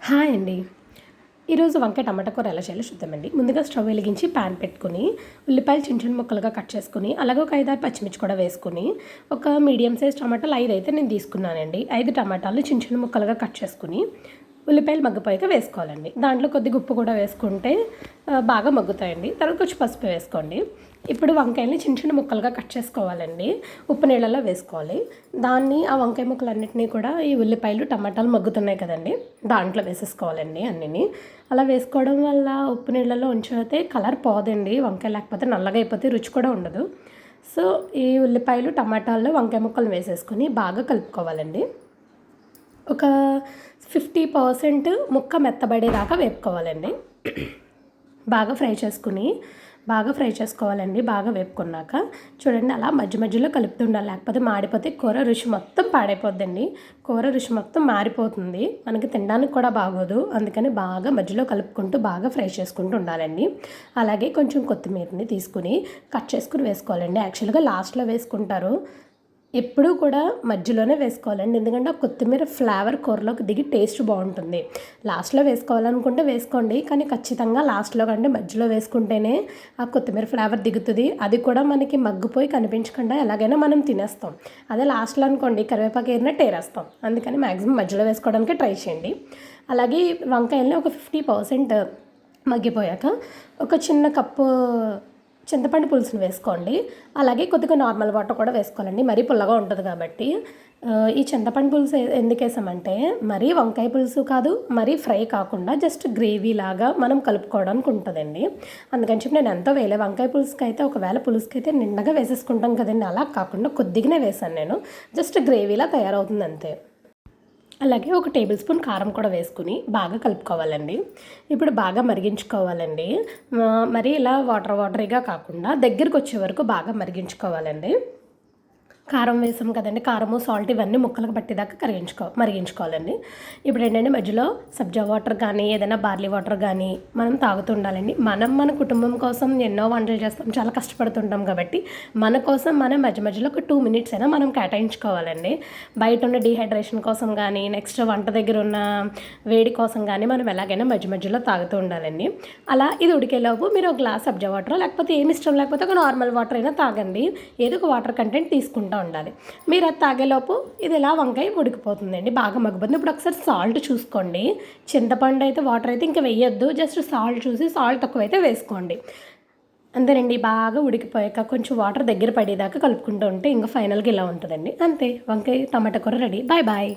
Hi అండి. ఈరోజు వంకాయ టమాటా కూర ఎలా చేయాలో చూద్దామండి. ముందుగా స్టవ్ వెలిగించి ప్యాన్ పెట్టుకుని ఉల్లిపాయలు చిన్న చిన్న ముక్కలుగా కట్ చేసుకుని అలాగే ఒక 5-6 పచ్చిమిర్చి కూడా వేసుకుని ఒక మీడియం సైజ్ టమాటాలు 5 అయితే నేను తీసుకున్నానండి. 5 టమాటాలు చిన్న చిన్న ముక్కలుగా కట్ చేసుకుని ఉల్లిపాయలు మగ్గిపోయాక వేసుకోవాలండి. దాంట్లో కొద్దిగా ఉప్పు కూడా వేసుకుంటే బాగా మగ్గుతాయండి. తర్వాత కొంచెం పసుపు వేసుకోండి. ఇప్పుడు వంకాయల్ని చిన్న చిన్న ముక్కలుగా కట్ చేసుకోవాలండి. ఉప్పు నీళ్ళలో వేసుకోవాలి. దాన్ని ఆ వంకాయ ముక్కలన్నింటినీ కూడా ఈ ఉల్లిపాయలు టమాటాలు మగ్గుతున్నాయి కదండి, దాంట్లో వేసేసుకోవాలండి అన్నిని. అలా వేసుకోవడం వల్ల ఉప్పు నీళ్ళలో ఉంచితే కలర్ పోదండి. వంకాయ లేకపోతే నల్లగా అయిపోతే రుచి కూడా ఉండదు. సో ఈ ఉల్లిపాయలు టమాటాల్లో వంకాయ ముక్కలు వేసేసుకొని బాగా కలుపుకోవాలండి. ఒక 50% ముక్క మెత్తబడేదాకా వేపుకోవాలండి. బాగా ఫ్రై చేసుకోవాలండి. బాగా వేపుకున్నాక చూడండి, అలా మధ్య మధ్యలో కలుపుతుండాలి. లేకపోతే మాడిపోతే కూర రుచి మొత్తం పాడైపోద్దండి. కూర రుచి మొత్తం మారిపోతుంది, మనకి తినడానికి కూడా బాగోదు. అందుకని బాగా మధ్యలో కలుపుకుంటూ బాగా ఫ్రై చేసుకుంటూ ఉండాలండి. అలాగే కొంచెం కొత్తిమీరని తీసుకుని కట్ చేసుకుని వేసుకోవాలండి. యాక్చువల్గా లాస్ట్లో వేసుకుంటారు, ఎప్పుడూ కూడా మధ్యలోనే వేసుకోవాలండి. ఎందుకంటే ఆ కొత్తిమీర ఫ్లేవర్ కూరలోకి దిగి టేస్ట్ బాగుంటుంది. లాస్ట్లో వేసుకోవాలనుకుంటే వేసుకోండి, కానీ ఖచ్చితంగా లాస్ట్లో కంటే మధ్యలో వేసుకుంటేనే ఆ కొత్తిమీర ఫ్లేవర్ దిగుతుంది. అది కూడా మనకి మగ్గిపోయి కనిపించకుండా ఎలాగైనా మనం తినేస్తాం. అదే లాస్ట్లో అనుకోండి కరివేపాకు ఏరినట్టు ఏరేస్తాం. అందుకని మ్యాక్సిమం మధ్యలో వేసుకోవడానికి ట్రై చేయండి. అలాగే వంకాయల్ని ఒక 50% మగ్గిపోయాక ఒక చిన్న కప్పు చింతపండు పులుసుని వేసుకోండి. అలాగే కొద్దిగా నార్మల్ వాటర్ కూడా వేసుకోవాలండి, మరీ పుల్లగా ఉంటుంది కాబట్టి. ఈ చింతపండు పులుసు ఎందుకు వేసామంటే, మరీ వంకాయ పులుసు కాదు, మరీ ఫ్రై కాకుండా జస్ట్ గ్రేవీ లాగా మనం కలుపుకోవడానికి ఉంటుందండి. అందుకని చెప్పి నేను ఎంతో వేయలే. వంకాయ పులుసుకి అయితే ఒకవేళ పులుసుకి అయితే నిండగా వేసేసుకుంటాం కదండి, అలా కాకుండా కొద్దిగానే వేసాను నేను. జస్ట్ గ్రేవీలా తయారవుతుంది అంతే. అలాగే ఒక టేబుల్ స్పూన్ కారం కూడా వేసుకుని బాగా కలుపుకోవాలండి. ఇప్పుడు బాగా మరిగించుకోవాలండి. మరి ఇలా వాటరీగా కాకుండా దగ్గరికి వచ్చే వరకు బాగా మరిగించుకోవాలండి. కారం వేసాం కదండి, కారము సాల్ట్ ఇవన్నీ ముక్కలకు పట్టేదాకా మరిగించుకోవాలండి. ఇప్పుడు ఏంటంటే మధ్యలో సబ్జా వాటర్ కానీ ఏదైనా బార్లీ వాటర్ కానీ మనం తాగుతూ ఉండాలండి. మన కుటుంబం కోసం ఎన్నో వంటలు చేస్తాం, చాలా కష్టపడుతుంటాం కాబట్టి మన కోసం మనం మధ్య మధ్యలో ఒక 2 minutes అయినా మనం కేటాయించుకోవాలండి. బయట ఉన్న డీహైడ్రేషన్ కోసం కానీ నెక్స్ట్ వంట దగ్గర ఉన్న వేడి కోసం కానీ మనం ఎలాగైనా మధ్య మధ్యలో తాగుతూ ఉండాలండి. అలా ఇది ఉడికేలోపు మీరు ఒక గ్లాస్ సబ్జా వాటర్ లేకపోతే ఏమి ఇష్టం లేకపోతే ఒక నార్మల్ వాటర్ అయినా తాగండి. ఏదో ఒక వాటర్ కంటెంట్ తీసుకుంటూ ఉండాలి. మీరు అది తాగేలోపు ఇది ఇలా వంకాయ ఉడికిపోతుందండి, బాగా మగ్గిపోతుంది. ఇప్పుడు ఒకసారి సాల్ట్ చూసుకోండి. చింతపండు అయితే వాటర్ అయితే ఇంకా వేయొద్దు, జస్ట్ సాల్ట్ చూసి సాల్ట్ తక్కువైతే వేసుకోండి. అంతేనండి. బాగా ఉడికిపోయాక కొంచెం వాటర్ దగ్గర పడేదాకా కలుపుకుంటూ ఉంటే ఇంకా ఫైనల్గా ఇలా ఉంటుందండి. అంతే, వంకాయ టమాటా కూర రెడీ. Bye bye.